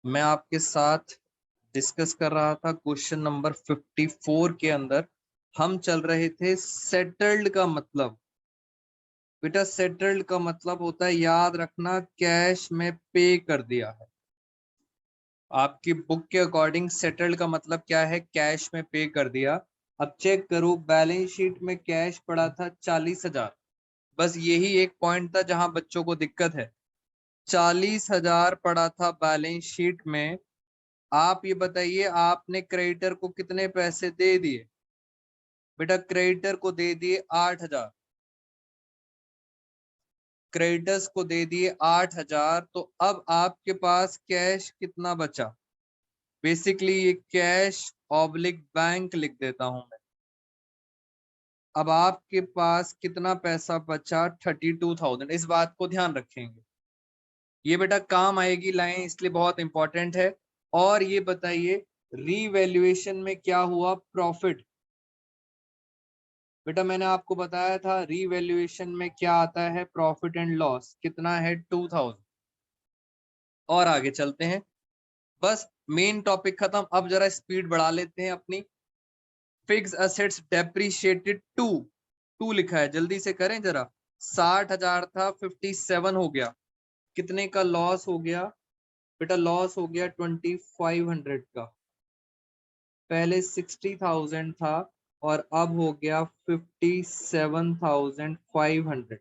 मैं आपके साथ डिस्कस कर रहा था क्वेश्चन नंबर 54 के अंदर। हम चल रहे थे सेटल्ड का मतलब। बेटा सेटल्ड का मतलब होता है, याद रखना, कैश में पे कर दिया है। आपकी बुक के अकॉर्डिंग सेटल्ड का मतलब क्या है? कैश में पे कर दिया। अब चेक करो, बैलेंस शीट में कैश पड़ा था 40,000। बस यही एक पॉइंट था जहां बच्चों को दिक्कत है। 40,000 पड़ा था बैलेंस शीट में। आप ये बताइए, आपने क्रेडिटर को कितने पैसे दे दिए? बेटा क्रेडिटर को दे दिए 8,000। क्रेडिटर्स को दे दिए 8,000। तो अब आपके पास कैश कितना बचा? बेसिकली ये कैश ऑब्लिक बैंक लिख देता हूं मैं। अब आपके पास कितना पैसा बचा? 32,000। इस बात को ध्यान रखेंगे, ये बेटा काम आएगी लाइन, इसलिए बहुत इंपॉर्टेंट है। और ये बताइए, रीवैल्यूएशन में क्या हुआ? प्रॉफिट। बेटा मैंने आपको बताया था रीवैल्यूएशन में क्या आता है? Profit and loss. कितना है? 2,000। और आगे चलते हैं, बस मेन टॉपिक खत्म। अब जरा स्पीड बढ़ा लेते हैं अपनी। फिक्स असेट्स डेप्रिशिएटेड टू लिखा है, जल्दी से करें जरा। 60,000 था, 57 हो गया। कितने का लॉस हो गया? बेटा लॉस हो गया 2,500 का। पहले 60,000 था और अब हो गया 57,500।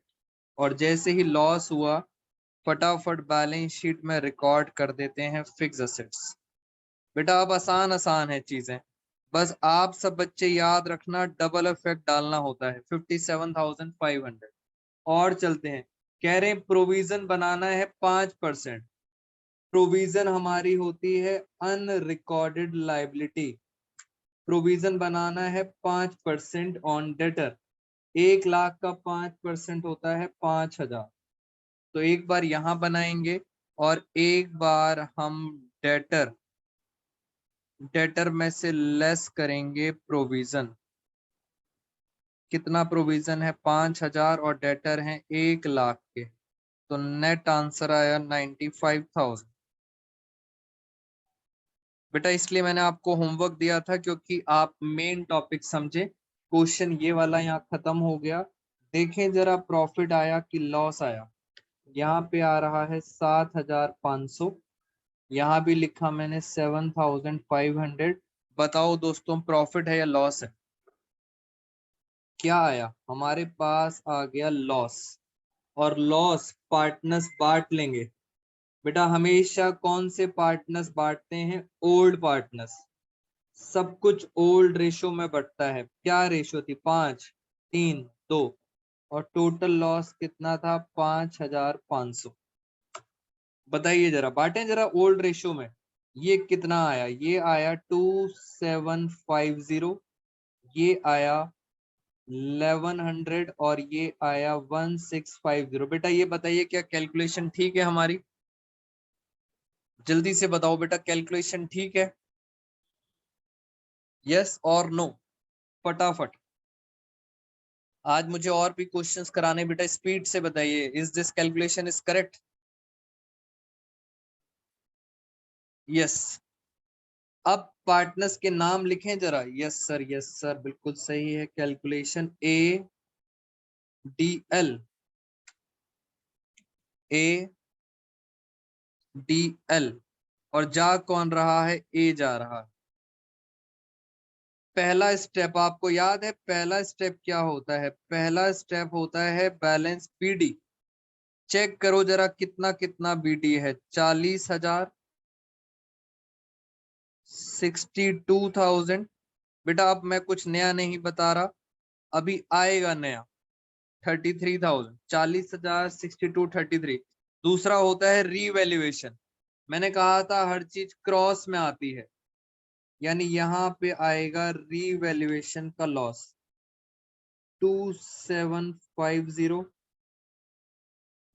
और जैसे ही लॉस हुआ, फटाफट बैलेंस शीट में रिकॉर्ड कर देते हैं फिक्स असेट्स। बेटा अब आसान आसान है चीजें, बस आप सब बच्चे याद रखना, डबल इफेक्ट डालना होता है। 57,500। और चलते हैं, कह रहे हैं प्रोविजन बनाना है 5%। प्रोविजन हमारी होती है अनरिकॉर्डेड लाइबिलिटी। प्रोविजन बनाना है 5% ऑन डेटर। 1,00,000 का 5% होता है 5,000। तो एक बार यहां बनाएंगे और एक बार हम डेटर डेटर में से लेस करेंगे प्रोविजन। कितना प्रोविजन है? 5,000 और डेटर हैं 1,00,000 के। तो नेट आंसर आया 95,000। बेटा इसलिए मैंने आपको होमवर्क दिया था, क्योंकि आप मेन टॉपिक समझे। क्वेश्चन ये वाला यहाँ खत्म हो गया। देखें जरा, प्रॉफिट आया कि लॉस आया? यहाँ पे आ रहा है 7,500। यहाँ भी लिखा मैंने 7,500। बताओ दोस्तों, प्रॉफिट है या लॉस है? क्या आया? हमारे पास आ गया लॉस। और लॉस पार्टनर्स बांट लेंगे। बेटा हमेशा कौन से पार्टनर्स बांटते हैं? Old partners. सब कुछ ओल्ड रेशो में बढ़ता है। क्या रेशो थी? 5, 3, 2। और टोटल लॉस कितना था? 5,500। बताइए जरा, बांटें जरा ओल्ड रेशो में। ये कितना आया? ये आया 2,750। ये आया 1,100 और ये आया 1,650। बेटा ये बताइए, क्या कैलकुलेशन ठीक है हमारी? जल्दी से बताओ बेटा, कैलकुलेशन ठीक है? यस और नो, फटाफट। आज मुझे और भी क्वेश्चंस कराने, बेटा स्पीड से बताइए, is this calculation is correct? Yes. अब पार्टनर्स के नाम लिखें जरा। यस सर, यस सर, बिल्कुल सही है कैलकुलेशन। ADL, ADL। और जा कौन रहा है? ए जा रहा है। पहला स्टेप आपको याद है? पहला स्टेप क्या होता है? पहला स्टेप होता है बैलेंस BD। चेक करो जरा, कितना कितना BD है? 40,000, 62,000। बेटा अब मैं कुछ नया नहीं बता रहा, अभी आएगा नया। 33,000, 40,000, 62, 33। दूसरा होता है रीवैल्यूएशन। मैंने कहा था हर चीज क्रॉस में आती है, यानी यहाँ पे आएगा रीवैल्यूएशन का लॉस। 2,750,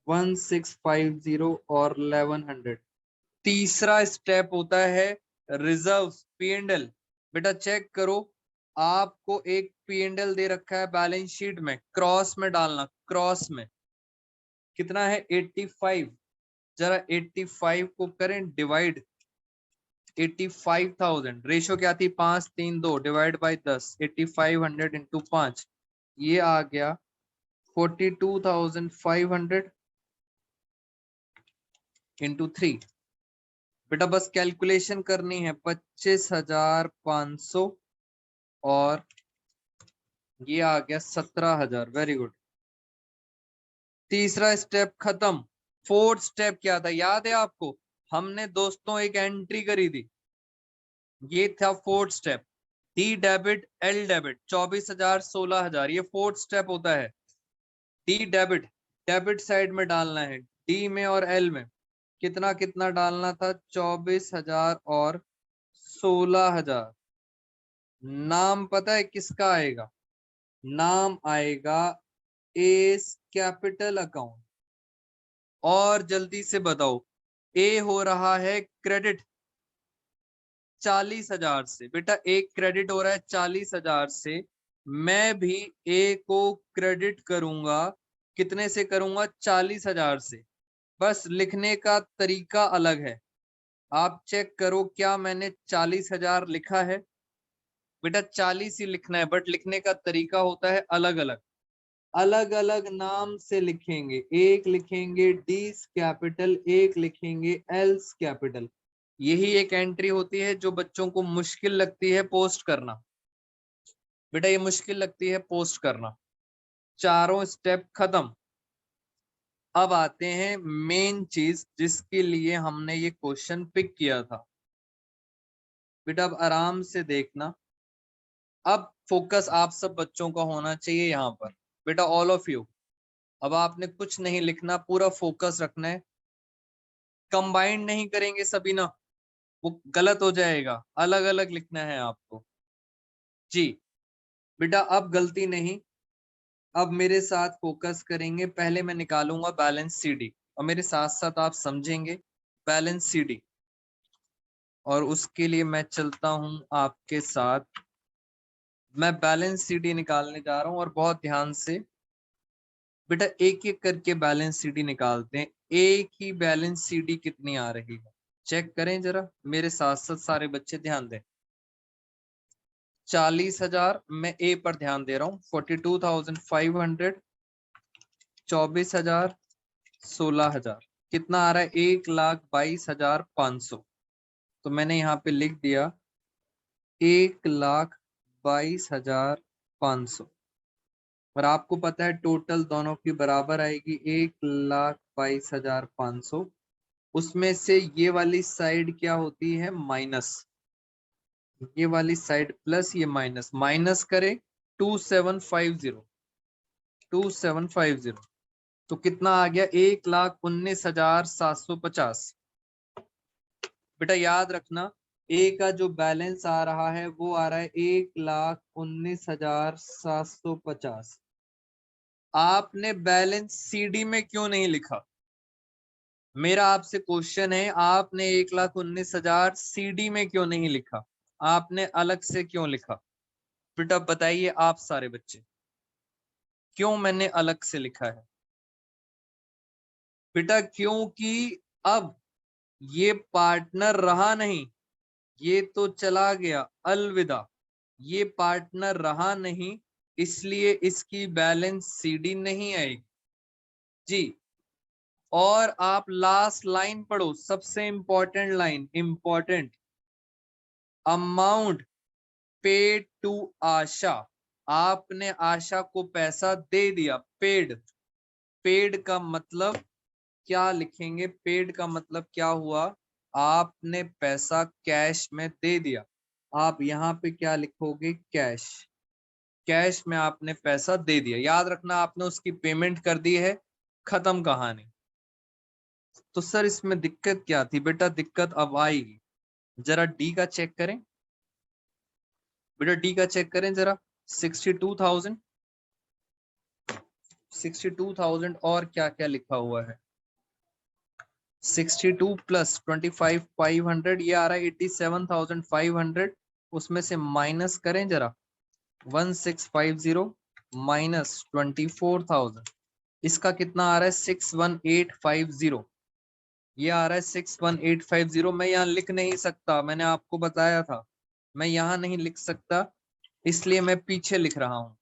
1,650 और 1,100। तीसरा स्टेप होता है रिजर्व P&L। बेटा चेक करो, आपको एक P&L दे रखा है बैलेंस शीट में, क्रॉस में डालना। क्रॉस में कितना है? 85। जरा 85 को करें डिवाइड। 85,000, रेशो क्या थी 5 3 2 डिवाइड बाई 10, 8500 इंटू 5, ये आ गया 42,500 इंटू 3। बेटा बस कैलकुलेशन करनी है, 25,500 और ये आ गया 17,000। Very good. तीसरा स्टेप खत्म। फोर्थ स्टेप क्या था याद है आपको? हमने दोस्तों एक एंट्री करी थी, ये था fourth step. D debit L debit 24,000 16,000, ये फोर्थ स्टेप होता है। डी डेबिट, डेबिट साइड में डालना है, डी में और एल में कितना कितना डालना था, 24,000 और 16,000। नाम पता है किसका आएगा? नाम आएगा एस कैपिटल अकाउंट। और जल्दी से बताओ, ए हो रहा है क्रेडिट 40,000 से। बेटा एक क्रेडिट हो रहा है 40,000 से, मैं भी ए को क्रेडिट करूंगा, कितने से करूंगा? 40,000 से। बस लिखने का तरीका अलग है। आप चेक करो क्या मैंने 40,000 लिखा है? बेटा 40 ही लिखना है, बट लिखने का तरीका होता है अलग अलग। अलग अलग नाम से लिखेंगे, एक लिखेंगे डी कैपिटल, एक लिखेंगे एल्स कैपिटल। यही एक एंट्री होती है जो बच्चों को मुश्किल लगती है पोस्ट करना। बेटा ये मुश्किल लगती है पोस्ट करना। चारों स्टेप खत्म। अब आते हैं मेन चीज जिसके लिए हमने ये क्वेश्चन पिक किया था। बेटा अब आराम से देखना, अब फोकस आप सब बच्चों का होना चाहिए यहाँ पर। बेटा ऑल ऑफ यू, अब आपने कुछ नहीं लिखना, पूरा फोकस रखना है। कंबाइंड नहीं करेंगे सभी ना, वो गलत हो जाएगा, अलग अलग लिखना है आपको जी। बेटा अब गलती नहीं, अब मेरे साथ फोकस करेंगे। पहले मैं निकालूंगा बैलेंस सीडी और मेरे साथ साथ आप समझेंगे बैलेंस सीडी, और उसके लिए मैं चलता हूं आपके साथ। मैं बैलेंस सीडी निकालने जा रहा हूं और बहुत ध्यान से बेटा एक एक करके बैलेंस सीडी निकालते हैं। एक ही बैलेंस सीडी कितनी आ रही है चेक करें जरा, मेरे साथ साथ सारे बच्चे ध्यान दें। 40,000, मैं ए पर ध्यान दे रहा हूँ, 42,500, 24,000, 16,000, कितना आ रहा है? 1,22,500। तो मैंने यहाँ पे लिख दिया 1,22,500, और आपको पता है टोटल दोनों की बराबर आएगी 1,22,500। उसमें से ये वाली साइड क्या होती है? माइनस। ये वाली साइड प्लस, ये माइनस। माइनस करे 2750, 2750, तो कितना आ गया? 1,19,750। बेटा याद रखना, ए का जो बैलेंस आ रहा है वो आ रहा है 1,19,750। आपने बैलेंस सीडी में क्यों नहीं लिखा? मेरा आपसे क्वेश्चन है, आपने 1,19,000 सीडी में क्यों नहीं लिखा? आपने अलग से क्यों लिखा? बेटा बताइए आप सारे बच्चे, क्यों मैंने अलग से लिखा है? बेटा क्योंकि अब ये पार्टनर रहा नहीं, ये तो चला गया, अलविदा। ये पार्टनर रहा नहीं, इसलिए इसकी बैलेंस सीडी नहीं आएगी जी। और आप लास्ट लाइन पढ़ो, सबसे important line, important. Amount paid to Asha, आपने आशा को पैसा दे दिया, पेड। पेड का मतलब क्या लिखेंगे? पेड का मतलब क्या हुआ? आपने पैसा कैश में दे दिया। आप यहाँ पे क्या लिखोगे? कैश। कैश में आपने पैसा दे दिया, याद रखना आपने उसकी पेमेंट कर दी है, खत्म कहानी। तो सर इसमें दिक्कत क्या थी? बेटा दिक्कत अब आएगी, जरा डी का चेक करें। बेटा डी का चेक करें जरा। 62,000, 62,000 और क्या क्या लिखा हुआ है? 62 प्लस 25,500, ये आ रहा है 87,500। उसमें से माइनस करें जरा, 1650 माइनस 24,000, इसका कितना आ रहा है? 61850। ये आ रहा है 61850। मैं यहाँ लिख नहीं सकता, मैंने आपको बताया था मैं यहाँ नहीं लिख सकता, इसलिए मैं पीछे लिख रहा हूं।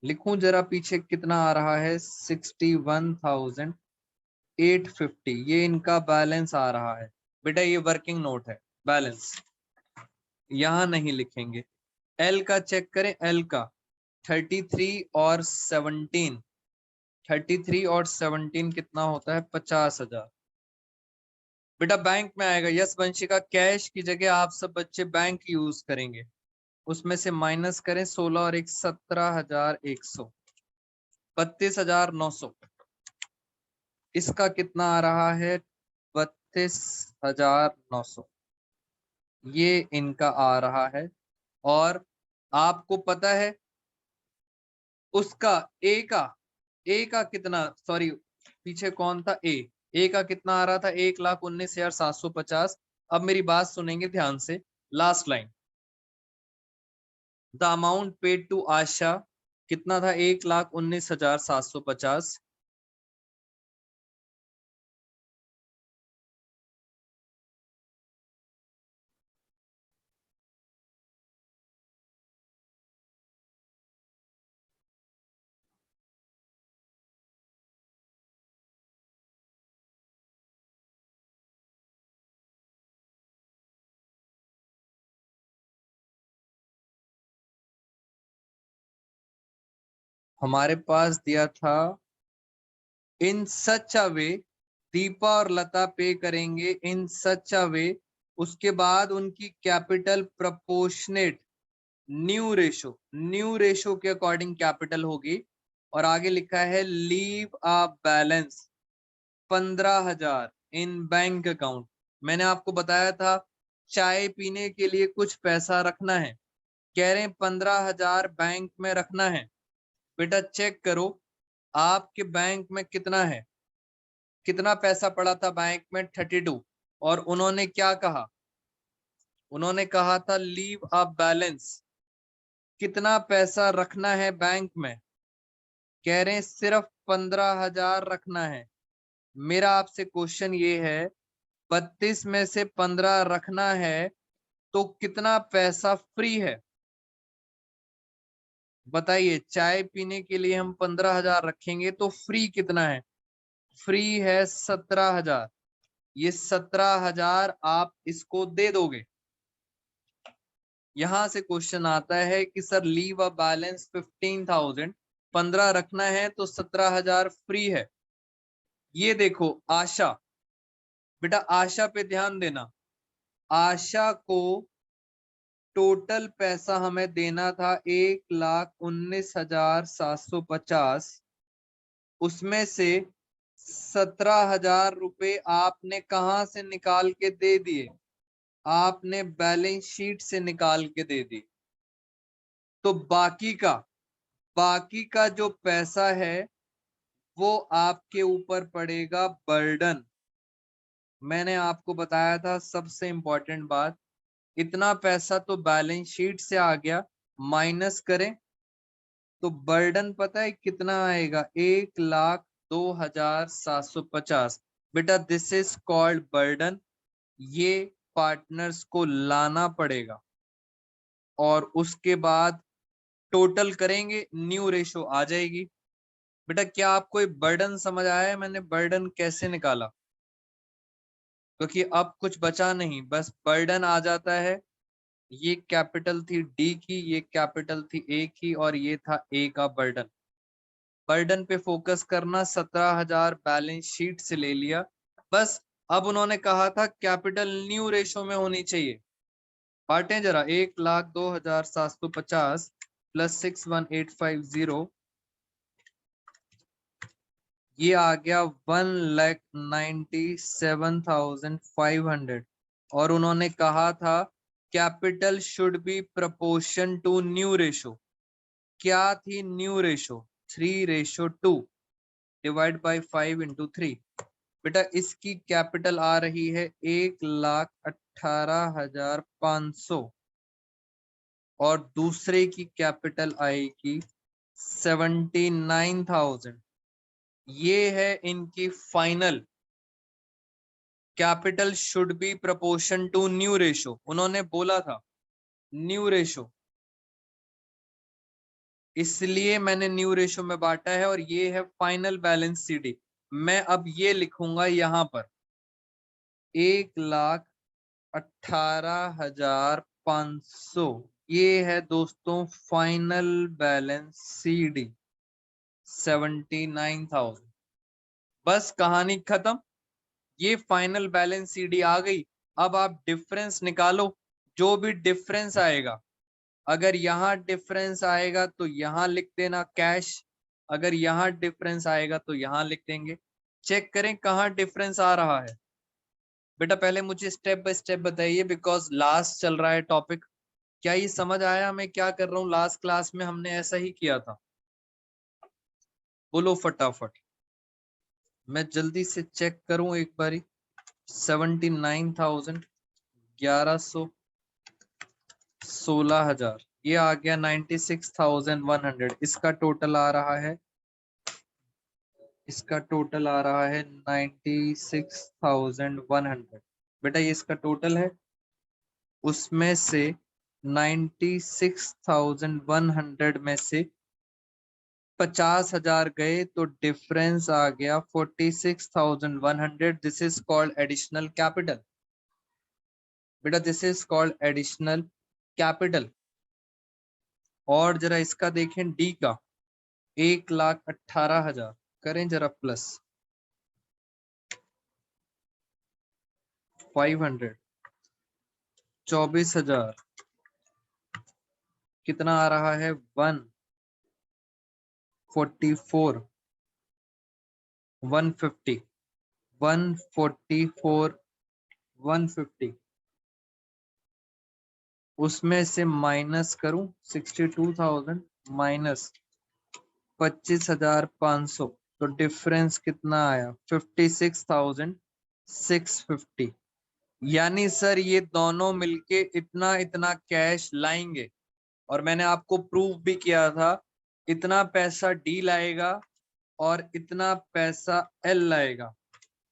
लिखूं जरा पीछे कितना आ रहा है, 61,850। ये इनका बैलेंस आ रहा है। बेटा ये वर्किंग नोट है, बैलेंस यहाँ नहीं लिखेंगे। एल का चेक करें, एल का 33 और 17, 33 और 17 कितना होता है, 50,000। बेटा बैंक में आएगा। यस वंशिका, कैश की जगह आप सब बच्चे बैंक यूज करेंगे। उसमें से माइनस करें, 16 और 1 17,100, 32,900। इसका कितना आ रहा है, 32,900। ये इनका आ रहा है। और आपको पता है उसका ए का कितना, सॉरी पीछे कौन था, ए का कितना आ रहा था, 1,19,750। अब मेरी बात सुनेंगे ध्यान से, last line. The amount paid to Asha कितना था, 1,19,750। हमारे पास दिया था इन सच अ वे, दीपा और लता पे करेंगे इन सच अ वे। उसके बाद उनकी कैपिटल प्रपोर्शनेट न्यू रेशो के अकॉर्डिंग कैपिटल होगी। और आगे लिखा है leave a balance 15,000 in bank account. मैंने आपको बताया था चाय पीने के लिए कुछ पैसा रखना है, कह रहे हैं 15,000 बैंक में रखना है। बेटा चेक करो आपके बैंक में कितना है, कितना पैसा पड़ा था बैंक में, 32। और उन्होंने क्या कहा, उन्होंने कहा था लीव अ बैलेंस, कितना पैसा रखना है बैंक में, कह रहे हैं सिर्फ 15,000 रखना है। मेरा आपसे क्वेश्चन ये है 32 में से 15 रखना है तो कितना पैसा फ्री है, बताइए। चाय पीने के लिए हम 15,000 रखेंगे तो फ्री कितना है, फ्री है 17,000। ये 17,000 आप इसको दे दोगे। यहां से क्वेश्चन आता है कि सर लीव अ बैलेंस 15,000, 15 रखना है तो 17,000 फ्री है। ये देखो आशा, बेटा आशा पे ध्यान देना। आशा को टोटल पैसा हमें देना था 1,19,750। उसमें से 17,000 रुपए आपने कहां से निकाल के दे दिए, आपने बैलेंस शीट से निकाल के दे दी। तो बाकी का जो पैसा है वो आपके ऊपर पड़ेगा बर्डन। मैंने आपको बताया था सबसे इंपॉर्टेंट बात, इतना पैसा तो बैलेंस शीट से आ गया, माइनस करें तो बर्डन पता है कितना आएगा, 1,02,750। बेटा दिस इज कॉल्ड बर्डन। ये पार्टनर्स को लाना पड़ेगा और उसके बाद टोटल करेंगे, न्यू रेशो आ जाएगी। बेटा क्या आपको बर्डन समझ आया है, मैंने बर्डन कैसे निकाला, क्योंकि अब कुछ बचा नहीं, बस बर्डन आ जाता है। ये कैपिटल थी डी की, ये कैपिटल थी ए की, और ये था ए का बर्डन। बर्डन पे फोकस करना, 17,000 बैलेंस शीट से ले लिया बस। अब उन्होंने कहा था कैपिटल न्यू रेशो में होनी चाहिए। बांटें जरा, 1,02,750 प्लस 61,850, ये आ गया 1,97,500। और उन्होंने कहा था capital should be proportion to new ratio. क्या थी न्यू रेशो, 3:2 डिवाइड बाई 5 × 3। बेटा इसकी कैपिटल आ रही है 1,18,500 और दूसरे की कैपिटल आएगी 79,000। ये है इनकी final capital should be proportion to new ratio, उन्होंने बोला था न्यू रेशो, इसलिए मैंने न्यू रेशो में बांटा है। और ये है फाइनल बैलेंस सीडी। मैं अब ये लिखूंगा यहां पर 1,18,500, ये है दोस्तों फाइनल बैलेंस सीडी 79,000। बस कहानी खत्म, ये फाइनल बैलेंस सीडी आ गई। अब आप डिफरेंस निकालो, जो भी डिफरेंस आएगा, अगर यहाँ डिफरेंस आएगा तो यहाँ लिख देना कैश, अगर यहाँ डिफरेंस आएगा तो यहाँ लिख देंगे। चेक करें कहाँ डिफरेंस आ रहा है। बेटा पहले मुझे स्टेप बाय स्टेप बताइए, बिकॉज लास्ट चल रहा है टॉपिक। क्या ये समझ आया मैं क्या कर रहा हूँ? लास्ट क्लास में हमने ऐसा ही किया था। बोलो फटाफट, मैं जल्दी से चेक करूं एक बारी। 79,000, 1100, 16,000, ये आ गया 96,100। इसका टोटल आ रहा है, इसका टोटल आ रहा है 96,100। बेटा ये इसका टोटल है, उसमें से 96,100 में से 50,000 गए तो डिफरेंस आ गया 46,100। This is called additional capital. बेटा this is called additional capital. और जरा इसका देखें डी का, 1,18,000 करें जरा प्लस 500, 24,000, कितना आ रहा है 144, 150, 144, 150, उसमें से माइनस करूं 62,000 माइनस 25,500, तो डिफरेंस कितना आया 56,650। यानी सर ये दोनों मिलके इतना इतना कैश लाएंगे। और मैंने आपको प्रूव भी किया था, इतना पैसा डी लाएगा और इतना पैसा एल लाएगा।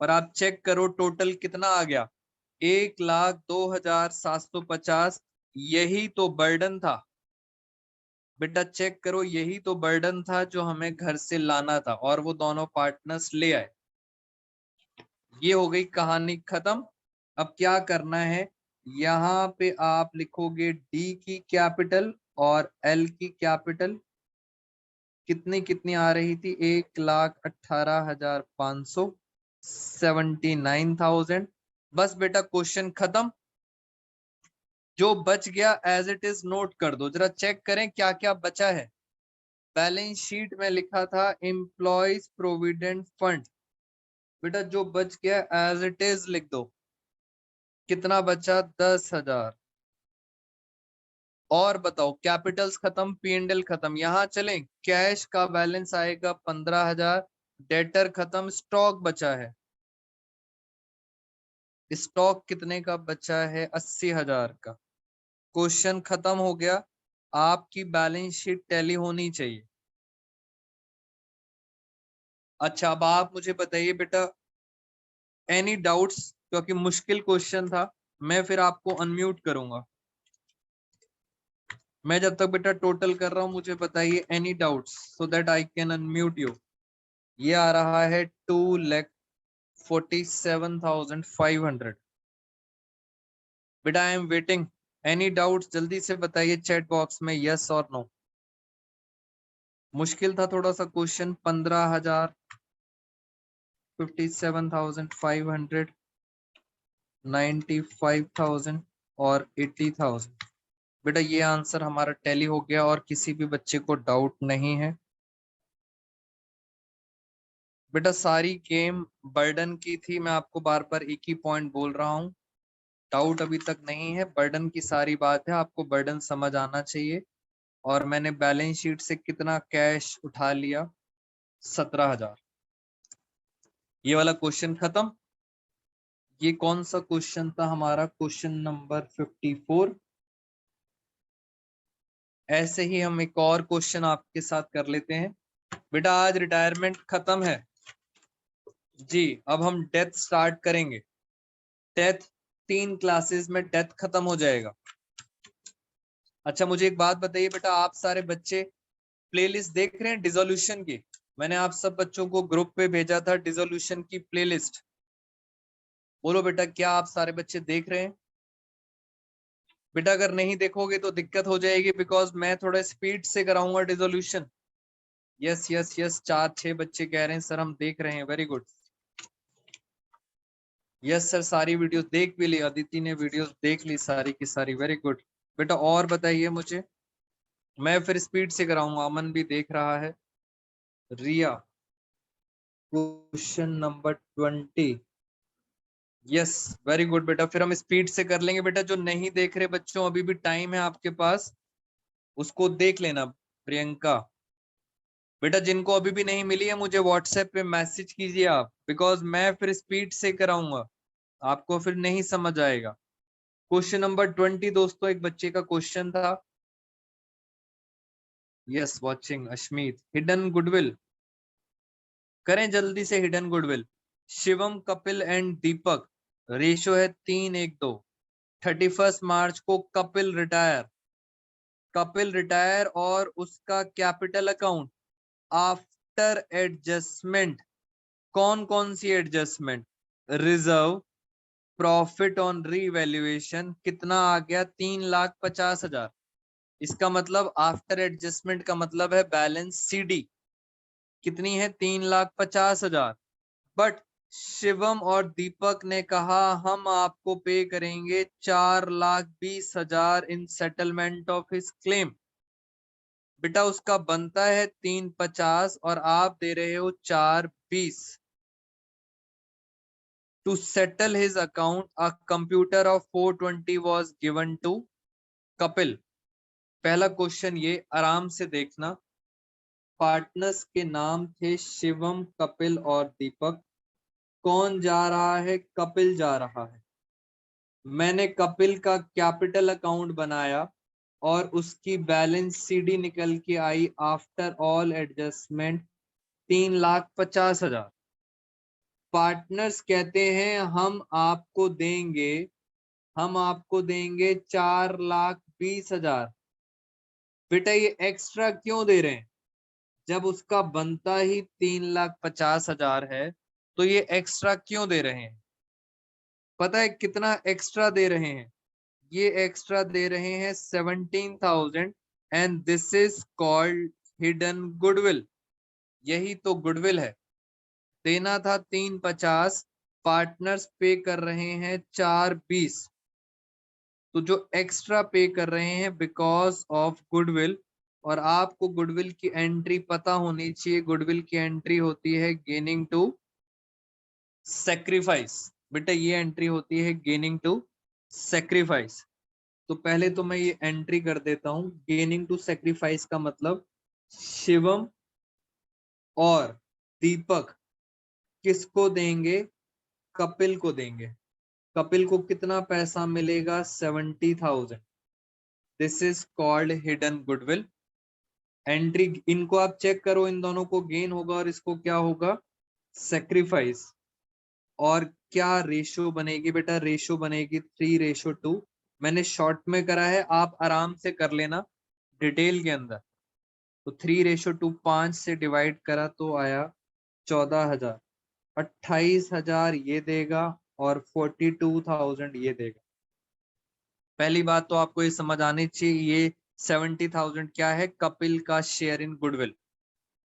और आप चेक करो टोटल कितना आ गया, 1,02,750। यही तो बर्डन था बेटा, चेक करो यही तो बर्डन था जो हमें घर से लाना था, और वो दोनों पार्टनर्स ले आए। ये हो गई कहानी खत्म। अब क्या करना है, यहाँ पे आप लिखोगे डी की कैपिटल और एल की कैपिटल कितनी कितनी आ रही थी, 1,18,500, 79,000। बस बेटा क्वेश्चन खत्म। जो बच गया एज इट इज नोट कर दो। जरा चेक करें क्या क्या बचा है। बैलेंस शीट में लिखा था एम्प्लॉयज प्रोविडेंट फंड, बेटा जो बच गया एज इट इज लिख दो। कितना बचा 10,000। और बताओ कैपिटल्स खत्म, पी&एल खत्म। यहाँ चलें, कैश का बैलेंस आएगा 15,000, डेटर खत्म, स्टॉक बचा है। स्टॉक कितने का बचा है 80,000 का। क्वेश्चन खत्म हो गया। आपकी बैलेंस शीट टैली होनी चाहिए। अच्छा अब आप मुझे बताइए बेटा, एनी डाउट्स? क्योंकि मुश्किल क्वेश्चन था, मैं फिर आपको अनम्यूट करूंगा। मैं जब तक बेटा टोटल कर रहा हूं मुझे बताइए any doubts, so that I can unmute you. ये आ रहा है 2,47,500। बेटा I am waiting. Any doubts जल्दी से बताइए चैट बॉक्स में यस और नो। मुश्किल था थोड़ा सा क्वेश्चन। 15,000, 57,500, 95,000 और 80,000। बेटा ये आंसर हमारा टैली हो गया और किसी भी बच्चे को डाउट नहीं है। बेटा सारी गेम बर्डन की थी, मैं आपको बार बार एक ही पॉइंट बोल रहा हूँ, डाउट अभी तक नहीं है। बर्डन की सारी बात है, आपको बर्डन समझ आना चाहिए। और मैंने बैलेंस शीट से कितना कैश उठा लिया, 17,000। ये वाला क्वेश्चन खत्म। ये कौन सा क्वेश्चन था हमारा, क्वेश्चन नंबर 54। ऐसे ही हम एक और क्वेश्चन आपके साथ कर लेते हैं। बेटा आज रिटायरमेंट खत्म है जी, अब हम डेथ स्टार्ट करेंगे। डेथ 3 क्लासेस में डेथ खत्म हो जाएगा। अच्छा मुझे एक बात बताइए बेटा, आप सारे बच्चे प्लेलिस्ट देख रहे हैं डिसोल्यूशन की? मैंने आप सब बच्चों को ग्रुप पे भेजा था डिसोल्यूशन की प्लेलिस्ट। बोलो बेटा क्या आप सारे बच्चे देख रहे हैं? बेटा अगर नहीं देखोगे तो दिक्कत हो जाएगी, बिकॉज मैं थोड़ा स्पीड से कराऊंगा डिसोल्यूशन। यस यस यस, 4-6 बच्चे कह रहे हैं सर हम देख रहे हैं, वेरी गुड। यस सर, सारी वीडियो देख भी ली, अदिति ने वीडियो देख ली सारी की सारी, वेरी गुड। बेटा और बताइए मुझे, मैं फिर स्पीड से कराऊंगा। अमन भी देख रहा है। Riya, question number 20। Yes very good बेटा, फिर हम स्पीड से कर लेंगे। बेटा जो नहीं देख रहे बच्चों, अभी भी टाइम है आपके पास, उसको देख लेना। प्रियंका, बेटा जिनको अभी भी नहीं मिली है मुझे व्हाट्सएप पे मैसेज कीजिए आप, बिकॉज मैं फिर स्पीड से कराऊंगा, आपको फिर नहीं समझ आएगा। क्वेश्चन नंबर 20 दोस्तों, एक बच्चे का क्वेश्चन था। Yes watching Ashmeet, hidden goodwill करें जल्दी से। Hidden goodwill, Shivam Kapil and Deepak, ratio है 3:1:2। 31 मार्च को कपिल रिटायर और उसका कैपिटल अकाउंट आफ्टर एडजस्टमेंट, कौन कौन सी adjustment? Reserve, profit on revaluation, कितना आ गया? 3,50,000। इसका मतलब आफ्टर एडजस्टमेंट का मतलब है बैलेंस सीडी कितनी है? 3,50,000। बट शिवम और दीपक ने कहा हम आपको पे करेंगे 4,20,000 इन सेटलमेंट ऑफ हिज क्लेम। बेटा उसका बनता है 3,50 और आप दे रहे हो 4,20। To settle his account a computer of 420 was given to Kapil. पहला क्वेश्चन ये आराम से देखना, पार्टनर्स के नाम थे शिवम, कपिल और दीपक। कौन जा रहा है? कपिल जा रहा है। मैंने कपिल का कैपिटल अकाउंट बनाया और उसकी बैलेंस सीडी निकल के आई आफ्टर ऑल एडजस्टमेंट 3,50,000। पार्टनर्स कहते हैं हम आपको देंगे 4,20,000। बेटा ये एक्स्ट्रा क्यों दे रहे हैं? जब उसका बनता ही 3,50,000 है तो ये एक्स्ट्रा क्यों दे रहे हैं? पता है कितना एक्स्ट्रा दे रहे हैं? ये एक्स्ट्रा दे रहे हैं 17,000 and this is called hidden goodwill. यही तो गुडविल है। देना था 3,50, पार्टनर्स पे कर रहे हैं 4,20, तो जो एक्स्ट्रा पे कर रहे हैं बिकॉज ऑफ गुडविल। और आपको गुडविल की एंट्री पता होनी चाहिए, गुडविल की एंट्री होती है गेनिंग टू सेक्रीफाइस। बेटा ये एंट्री होती है गेनिंग टू सेक्रीफाइस। तो पहले तो मैं ये एंट्री कर देता हूं, गेनिंग टू सेक्रीफाइस का मतलब शिवम और दीपक किसको देंगे? कपिल को देंगे। कपिल को कितना पैसा मिलेगा? 70,000। This is called hidden goodwill entry. इनको आप चेक करो, इन दोनों को गेन होगा और इसको क्या होगा? सेक्रीफाइस। और क्या रेशो बनेगी? बेटा रेशो बनेगी 3:2। मैंने शॉर्ट में करा है, आप आराम से कर लेना डिटेल के अंदर। तो 3:2, 5 से डिवाइड करा तो आया 14,000। 28,000 ये देगा और 42,000 ये देगा। पहली बात तो आपको ये समझ आनी चाहिए, ये 70,000 क्या है? कपिल का शेयर इन गुडविल।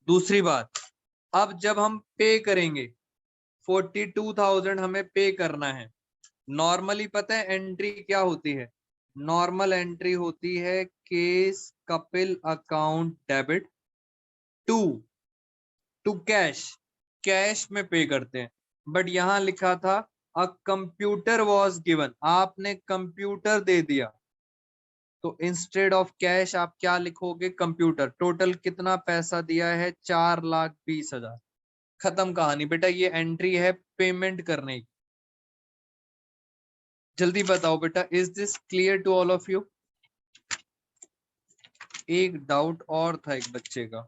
दूसरी बात, अब जब हम पे करेंगे 42,000 हमें पे करना है। नॉर्मली पता है एंट्री क्या होती है? नॉर्मल एंट्री होती है case Kapil account debit to cash, cash में पे करते हैं। बट यहां लिखा था अ कंप्यूटर वॉज गिवन, आपने कंप्यूटर दे दिया, तो इंस्टेड ऑफ कैश आप क्या लिखोगे? कंप्यूटर। टोटल कितना पैसा दिया है? 4,20,000। खत्म कहानी। बेटा ये एंट्री है पेमेंट करने की। जल्दी बताओ बेटा, is this clear to all of you? एक डाउट और था एक बच्चे का,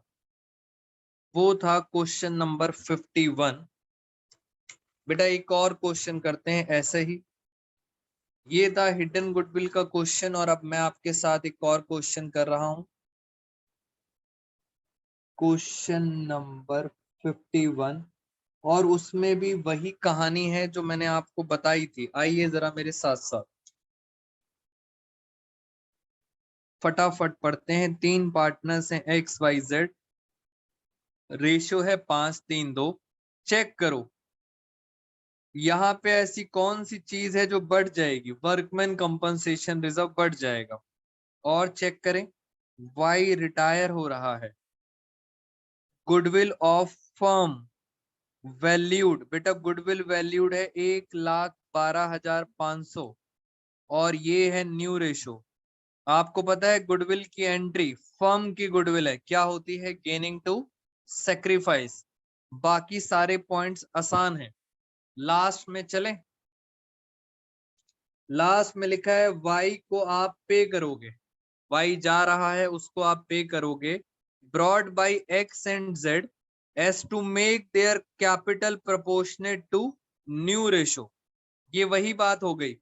वो था क्वेश्चन नंबर 51। बेटा एक और क्वेश्चन करते हैं ऐसे ही, ये था हिडन गुडविल का क्वेश्चन। और अब मैं आपके साथ एक और क्वेश्चन कर रहा हूं, क्वेश्चन नंबर 51, और उसमें भी वही कहानी है जो मैंने आपको बताई थी। आइए जरा मेरे साथ साथ फटाफट पढ़ते हैं। 3 पार्टनर्स हैं XYZ, रेशियो है 5:3:2। चेक करो यहाँ पे ऐसी कौन सी चीज है जो बढ़ जाएगी, वर्कमैन कंपनसेशन रिजर्व बढ़ जाएगा। और चेक करें, वाई रिटायर हो रहा है, गुडविल ऑफ फर्म वैल्यूड, बेटा गुडविल वैल्यूड है 1,12,500, और ये है न्यू रेशो। आपको पता है गुडविल की एंट्री फर्म की गुडविल है, क्या होती है, गेनिंग टू सेक्रीफाइस। बाकी सारे पॉइंट्स आसान है। लास्ट में चले, लास्ट में लिखा है वाई को आप पे करोगे, वाई जा रहा है उसको आप पे करोगे, brought by X and Z S to make their capital proportionate to new ratio. ये वही बात हो गई।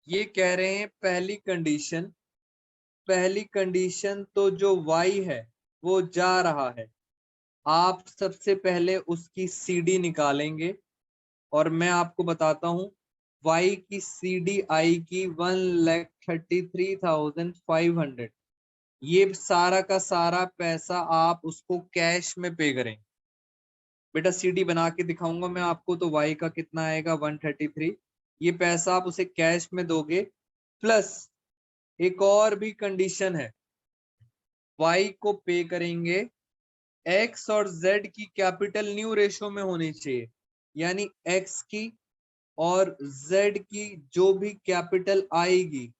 ये कह रहे हैं पहली कंडीशन, पहली कंडीशन तो जो वाई है वो जा रहा है, आप सबसे पहले उसकी सीडी निकालेंगे। और मैं आपको बताता हूं, वाई की सीडी आएगी 1,33,500। ये सारा का सारा पैसा आप उसको कैश में पे करें। बेटा सीडी बना के दिखाऊंगा मैं आपको, तो वाई का कितना आएगा 133। ये पैसा आप उसे कैश में दोगे, प्लस एक और भी कंडीशन है, वाई को पे करेंगे, एक्स और जेड की कैपिटल न्यू रेशो में होनी चाहिए, यानी एक्स की और जेड की जो भी कैपिटल आएगी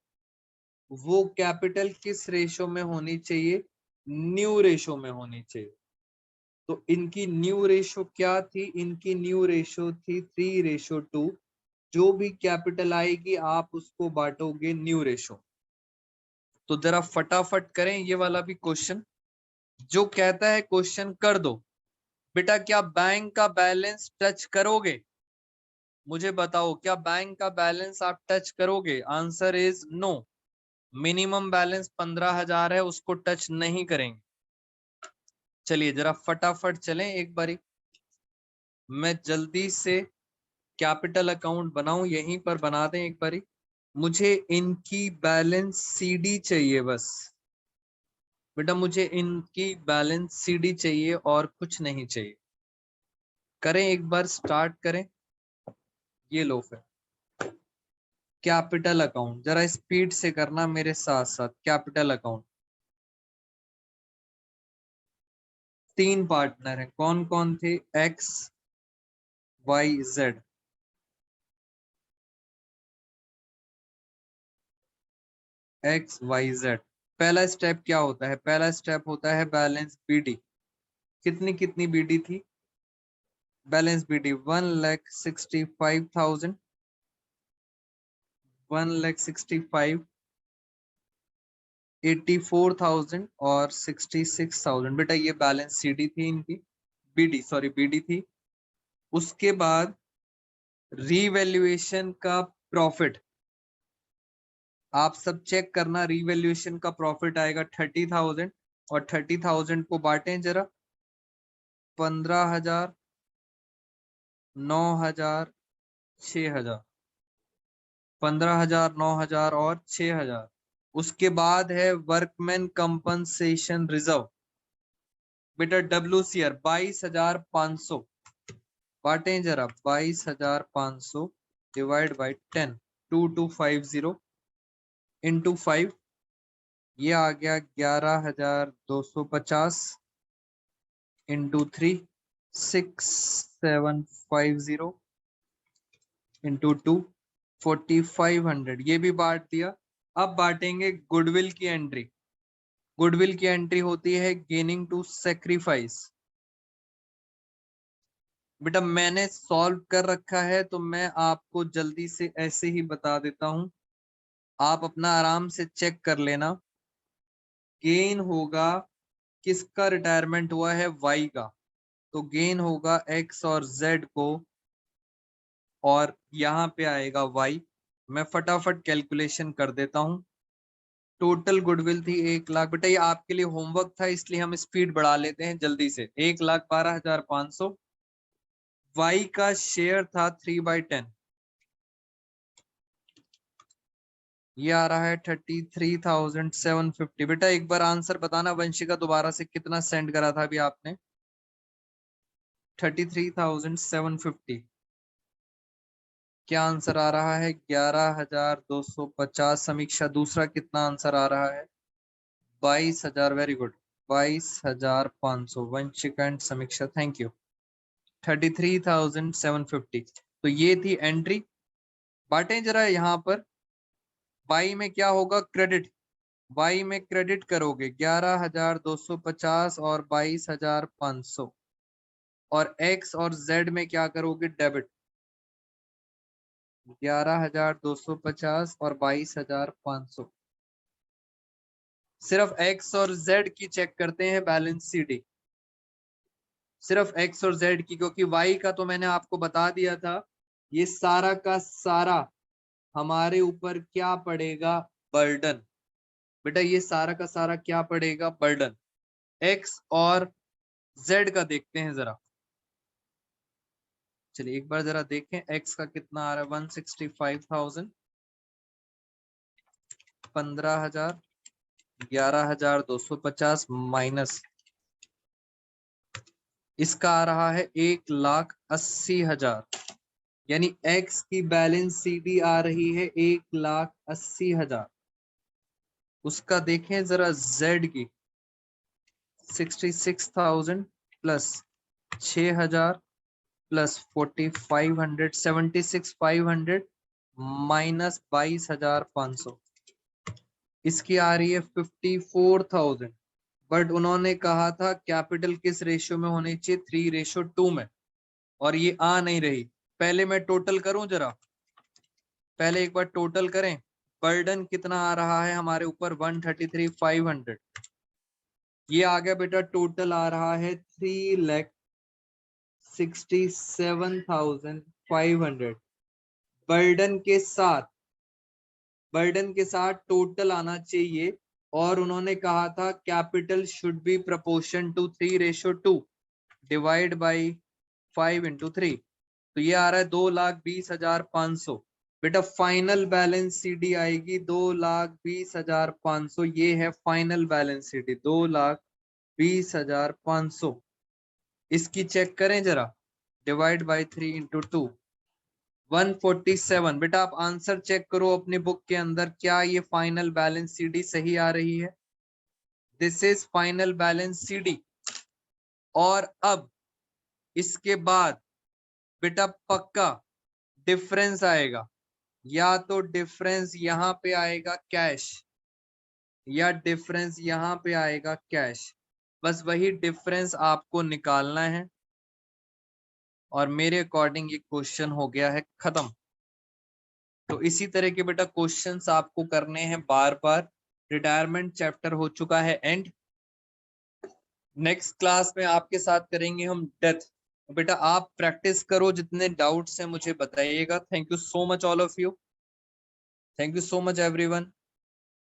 वो कैपिटल किस रेशो में होनी चाहिए, न्यू रेशो में होनी चाहिए। तो इनकी न्यू रेशो क्या थी, इनकी न्यू रेशो थी 3:2। जो भी कैपिटल आएगी आप उसको बांटोगे न्यू रेशो। तो जरा फटाफट करें ये वाला भी क्वेश्चन, जो कहता है क्वेश्चन कर दो। बेटा क्या बैंक का बैलेंस टच करोगे, मुझे बताओ, क्या बैंक का बैलेंस आप टच करोगे? Answer is no. Minimum balance 15,000 है, उसको टच नहीं करेंगे। चलिए जरा फटाफट चलें एक बारी, मैं जल्दी से कैपिटल अकाउंट बनाऊं, यहीं पर बना दें एक बारी। मुझे इनकी बैलेंस सीडी चाहिए बस, बेटा मुझे इनकी बैलेंस सीडी चाहिए और कुछ नहीं चाहिए। करें एक बार, स्टार्ट करें। ये लो फिर कैपिटल अकाउंट, जरा स्पीड से करना मेरे साथ साथ। कैपिटल अकाउंट, 3 पार्टनर हैं, कौन कौन थे, X Y Z. X Y Z, पहला स्टेप क्या होता है, पहला स्टेप होता है बैलेंस बीडी। कितनी कितनी बीडी थी, बैलेंस बीडी 1,65,000, 1,65,000, 84,000 और 66,000। बेटा ये बैलेंस सीडी थी इनकी, बीडी सॉरी बीडी थी। उसके बाद रीवैल्यूएशन का प्रॉफिट, आप सब चेक करना, रीवैल्यूएशन का प्रॉफिट आएगा 30,000, और 30,000 को बांटें जरा, 15,000, 9,000, 6,000, 15,000, 9,000 और 6,000। उसके बाद है वर्कमैन कंपनसेशन रिजर्व, बेटा WCR 22,500, बांटें जरा, 22,500 डिवाइड बाई 10, 2250 इंटू 5, ये आ गया 11,250 इंटू 3, 6,750 इंटू 2, 4,500। ये भी बांट दिया। अब बांटेंगे गुडविल की एंट्री। गुडविल की एंट्री होती है गेनिंग टू सेक्रीफाइस। बेटा मैंने सॉल्व कर रखा है, तो मैं आपको जल्दी से ऐसे ही बता देता हूं, आप अपना आराम से चेक कर लेना। गेन होगा, किसका रिटायरमेंट हुआ है, वाई का, तो गेन होगा एक्स और जेड को, और यहाँ पे आएगा वाई। मैं फटाफट कैलकुलेशन कर देता हूं। टोटल गुडविल थी 1,00,000। बेटा ये आपके लिए होमवर्क था, इसलिए हम स्पीड बढ़ा लेते हैं जल्दी से। 1,12,500। वाई का शेयर था 3/10, ये आ रहा है 33,750। बेटा एक बार आंसर बताना वंशिका, दोबारा से कितना सेंड करा था अभी आपने? 33,750। क्या आंसर आ रहा है? 11,250। समीक्षा दूसरा कितना आंसर आ रहा है? 22,000। Very good, 22,500। वंशिका एंड समीक्षा, थैंक यू। 33,750। तो ये थी एंट्री। बांटे जरा यहाँ पर। बाई में क्या होगा? क्रेडिट। वाई में क्रेडिट करोगे 11,250 और 22,500। और एक्स और जेड में क्या करोगे? डेबिट। 11,250 और 22,500। सिर्फ एक्स और जेड की चेक करते हैं बैलेंस शीट, सिर्फ एक्स और जेड की, क्योंकि वाई का तो मैंने आपको बता दिया था। ये सारा का सारा हमारे ऊपर क्या पड़ेगा? बर्डन। बेटा ये सारा का सारा क्या पड़ेगा? बर्डन। एक्स और जेड का देखते हैं जरा। चलिए एक बार जरा देखें, एक्स का कितना आ रहा है? 165,000, 15,000, 11,250 माइनस इसका आ रहा है 1,80,000। यानी एक्स की बैलेंस सीडी आ रही है 1,80,000। उसका देखें जरा जेड की, 66,000 प्लस 6,000 प्लस 4,500, 76,500 माइनस 22,500। इसकी आ रही है 54,000। बट उन्होंने कहा था कैपिटल किस रेशियो में होनी चाहिए? 3:2 में, और ये आ नहीं रही। पहले मैं टोटल करूं जरा, पहले एक बार टोटल करें। बर्डन कितना आ रहा है हमारे ऊपर? 133,500। ये आ गया बेटा, टोटल आ रहा है 3,67,500। बर्डन के साथ टोटल आना चाहिए। और उन्होंने कहा था capital should be proportion to 3:2 divide by 5/3। तो ये आ रहा है 2,20,500। बेटा फाइनल बैलेंस सीडी आएगी 2,20,500। ये है फाइनल बैलेंस सीडी 2,20,500। इसकी चेक करें जरा, डिवाइड बाई 3/2, 147। बेटा आप आंसर चेक करो अपनी बुक के अंदर, क्या ये फाइनल बैलेंस सीडी सही आ रही है? This is final balance CD. और अब इसके बाद बेटा पक्का डिफरेंस आएगा, या तो डिफरेंस यहाँ पे आएगा कैश, या डिफरेंस यहाँ पे आएगा कैश। बस वही डिफरेंस आपको निकालना है, और मेरे अकॉर्डिंग ये क्वेश्चन हो गया है खत्म। तो इसी तरह के बेटा क्वेश्चंस आपको करने हैं बार बार। रिटायरमेंट चैप्टर हो चुका है एंड। नेक्स्ट क्लास में आपके साथ करेंगे हम डेथ। बेटा आप प्रैक्टिस करो, जितने डाउट्स हैं मुझे बताइएगा। Thank you so much all of you. Thank you so much everyone.